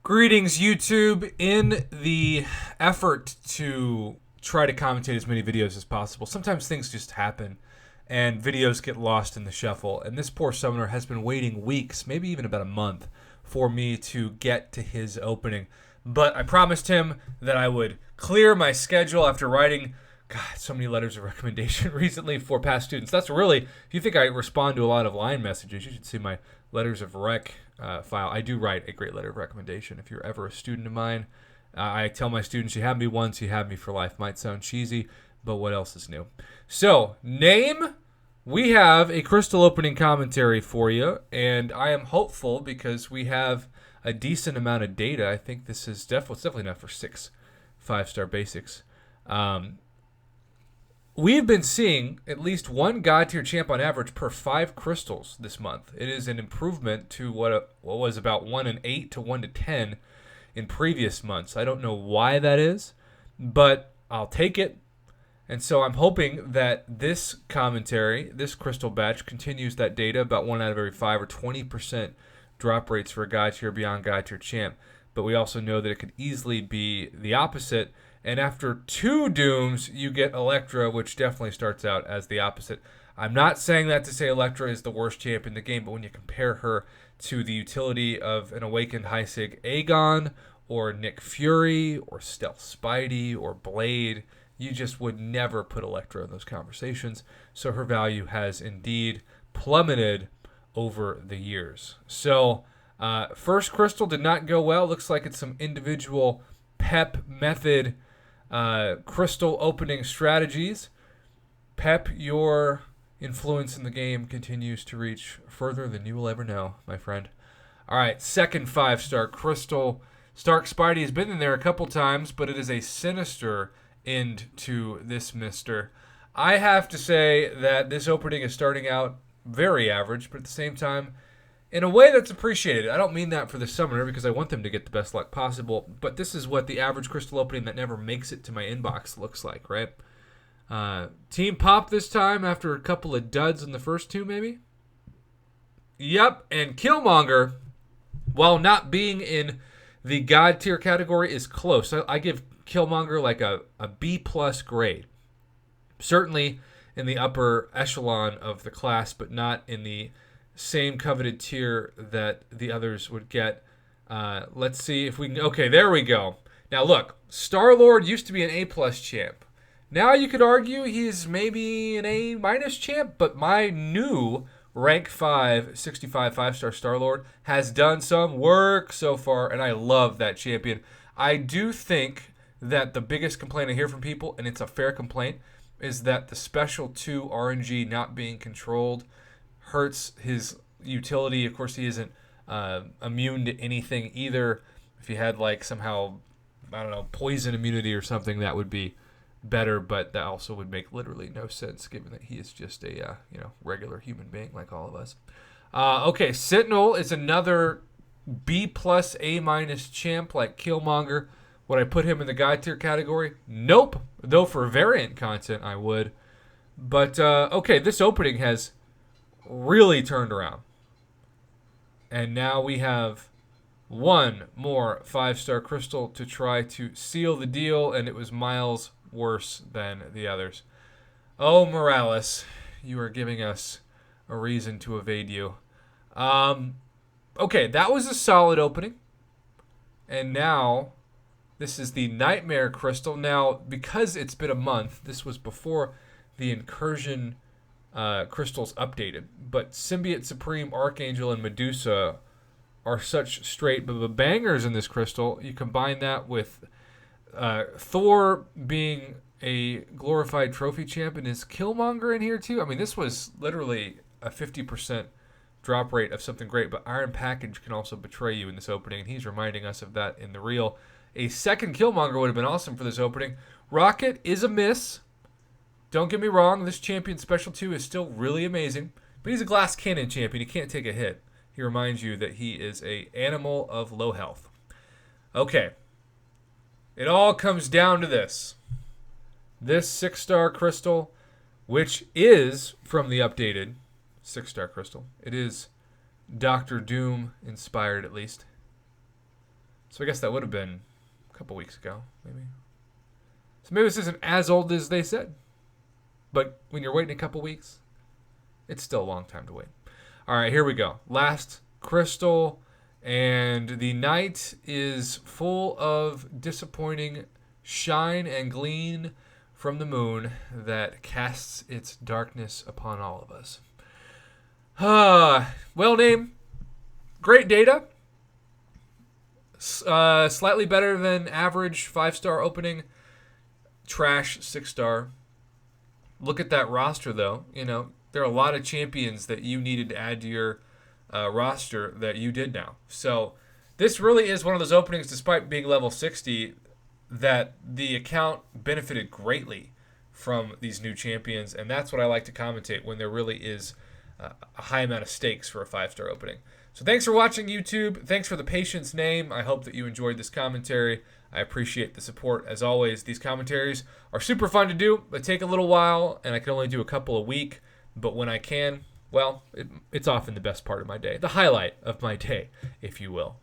Greetings, YouTube. In the effort to try to commentate as many videos as possible, sometimes things just happen and videos get lost in the shuffle. And this poor summoner has been waiting weeks, maybe even about a month, for me to get to his opening. But I promised him that I would clear my schedule after writing, so many letters of recommendation recently for past students. That's really, if you think I respond to a lot of line messages, you should see my letters of rec file. I do write a great letter of recommendation. If you're ever a student of mine, I tell my students, you have me once, you have me for life. Might sound cheesy, but what else is new? So, Naim, we have a crystal opening commentary for you, and I am hopeful because we have a decent amount of data. I think this is definitely enough for 6 5-star basics. We've been seeing at least one God tier champ on average per 5 crystals this month. It is an improvement to what was about 1 in 8 to 1 to 10 in previous months. I don't know why that is, but I'll take it. And so I'm hoping that this commentary, this crystal batch, continues that data, about 1 out of every 5 or 20% drop rates for a God tier, beyond God tier champ. But we also know that it could easily be the opposite. And after 2 Dooms, you get Electra, which definitely starts out as the opposite. I'm not saying that to say Electra is the worst champ in the game, but when you compare her to the utility of an Awakened High Sig Aegon, or Nick Fury, or Stealth Spidey, or Blade, you just would never put Electra in those conversations. So her value has indeed plummeted over the years. So, first crystal did not go well. Looks like it's some individual pep method crystal opening strategies. Pep, your influence in the game continues to reach further than you will ever know, my friend. All right, second 5-star crystal. Stark Spidey has been in there a couple times, but it is a sinister end to this mister. I have to say that this opening is starting out very average, but at the same time, in a way that's appreciated. I don't mean that for the summoner because I want them to get the best luck possible, but this is what the average crystal opening that never makes it to my inbox looks like, right? Team Pop this time after a couple of duds in the first 2, maybe? Yep, and Killmonger, while not being in the God tier category, is close. I give Killmonger like a B+ grade. Certainly in the upper echelon of the class, but not in the same coveted tier that the others would get. Let's see if we can... Okay, there we go. Now look, Star-Lord used to be an A+ champ. Now you could argue he's maybe an A- champ, but my new rank 5, 65 5-star Star-Lord has done some work so far, and I love that champion. I do think that the biggest complaint I hear from people, and it's a fair complaint, is that the Special 2 RNG not being controlled hurts his utility. Of course, he isn't immune to anything either. If he had like somehow, I don't know, poison immunity or something, that would be better, but that also would make literally no sense given that he is just a regular human being like all of us. Okay, Sentinel is another B+ A- champ like Killmonger. Would I put him in the God tier category? Nope. Though for variant content, I would. But, okay, this opening has really turned around. And now we have one more 5-star crystal to try to seal the deal, and it was miles worse than the others. Oh, Morales, you are giving us a reason to evade you. Okay, that was a solid opening. And now this is the Nightmare Crystal. Now, because it's been a month, this was before the Incursion crystals updated. But Symbiote Supreme, Archangel, and Medusa are such straight bangers in this crystal. You combine that with Thor being a glorified trophy champ, and is Killmonger in here too? I mean, this was literally a 50% drop rate of something great, but Iron Package can also betray you in this opening, and he's reminding us of that in the real. A second Killmonger would have been awesome for this opening. Rocket is a miss. Don't get me wrong, this champion Special 2 is still really amazing, but he's a glass cannon champion. He can't take a hit. He reminds you that he is an animal of low health. Okay. It all comes down to this. This 6-star crystal, which is from the updated 6-star crystal. It is Doctor Doom inspired, at least. So I guess that would have been a couple weeks ago, maybe. So maybe this isn't as old as they said. But when you're waiting a couple weeks, it's still a long time to wait. All right, here we go. Last crystal. And the night is full of disappointing shine and gleam from the moon that casts its darkness upon all of us. Well, Naim, great data. Slightly better than average 5-star opening. Trash 6-star. Look at that roster, though. There are a lot of champions that you needed to add to your roster that you did now. So this really is one of those openings, despite being level 60, that the account benefited greatly from these new champions, and that's what I like to commentate when there really is a high amount of stakes for a 5-star opening. So thanks for watching, YouTube. Thanks for the patience, Naim. I hope that you enjoyed this commentary. I appreciate the support. As always, these commentaries are super fun to do, but take a little while, and I can only do a couple a week. But when I can, well, it's often the best part of my day, the highlight of my day, if you will.